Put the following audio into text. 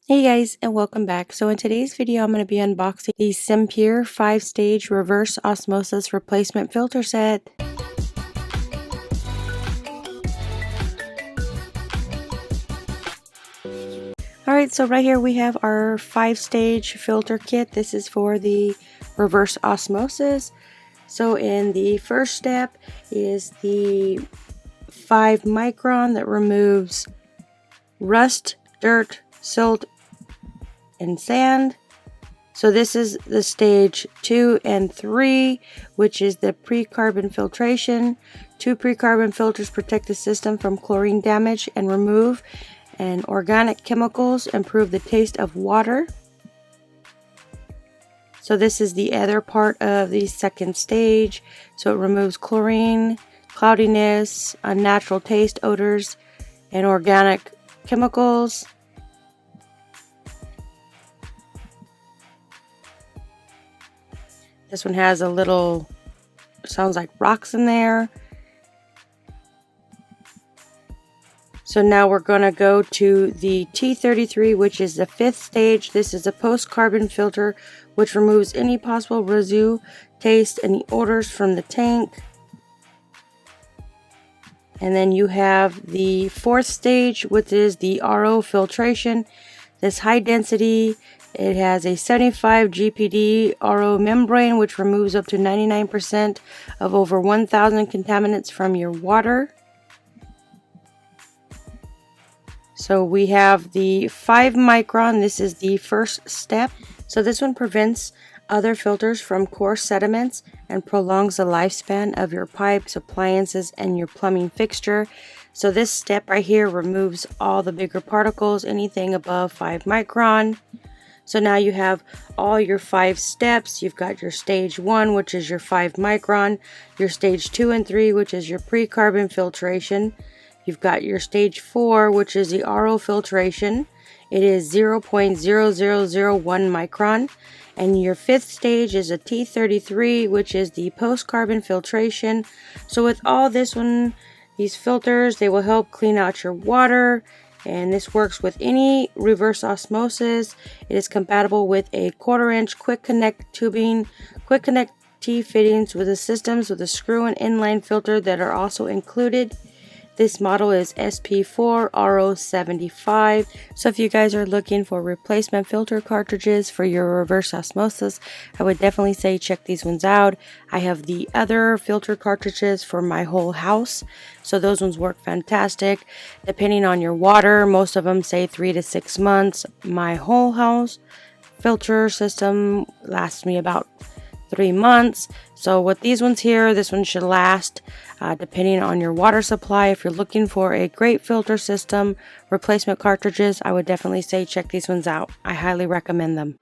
Hey guys, and welcome back. So in today's video I'm going to be unboxing the SimPure 5-stage reverse osmosis replacement filter set. Alright, so right here we have our 5-stage filter kit. This is for the reverse osmosis. So in the first step is the 5 micron that removes rust, dirt, silt, and sand. So this is the stage 2 and 3, which is the pre-carbon filtration. 2 pre-carbon filters protect the system from chlorine damage and remove and organic chemicals, improve the taste of water. So this is the other part of the second stage. So it removes chlorine, cloudiness, unnatural taste, odors, and organic chemicals. This one has a little, sounds like rocks in there. So now we're going to go to the T33, which is the 5th stage. This is a post-carbon filter which removes any possible residue, taste, and odors from the tank. And then you have the 4th stage, which is the RO filtration. This high density, it has a 75 GPD RO membrane which removes up to 99% of over 1,000 contaminants from your water. So we have the 5 micron. This is the first step. So this one prevents other filters from coarse sediments and prolongs the lifespan of your pipes, appliances, and your plumbing fixture. So this step right here removes all the bigger particles, anything above 5 micron. So now you have all your 5 steps. You've got your stage 1, which is your 5 micron, your stage 2 and 3, which is your pre-carbon filtration. You've got your stage 4, which is the RO filtration. It is 0.0001 micron. And your 5th stage is a T33, which is the post-carbon filtration. So with all this one, these filters, they will help clean out your water. And this works with any reverse osmosis. It is compatible with a 1/4-inch quick connect tubing, quick connect T-fittings with the systems with a screw and inline filter that are also included. This model is SP4 RO75. So if you guys are looking for replacement filter cartridges for your reverse osmosis, I would definitely say check these ones out. I have the other filter cartridges for my whole house. So those ones work fantastic. Depending on your water, most of them say 3 to 6 months. My whole house filter system lasts me about 3 months. So with these ones here, this one should last depending on your water supply. If you're looking for a great filter system, replacement cartridges, I would definitely say check these ones out. I highly recommend them.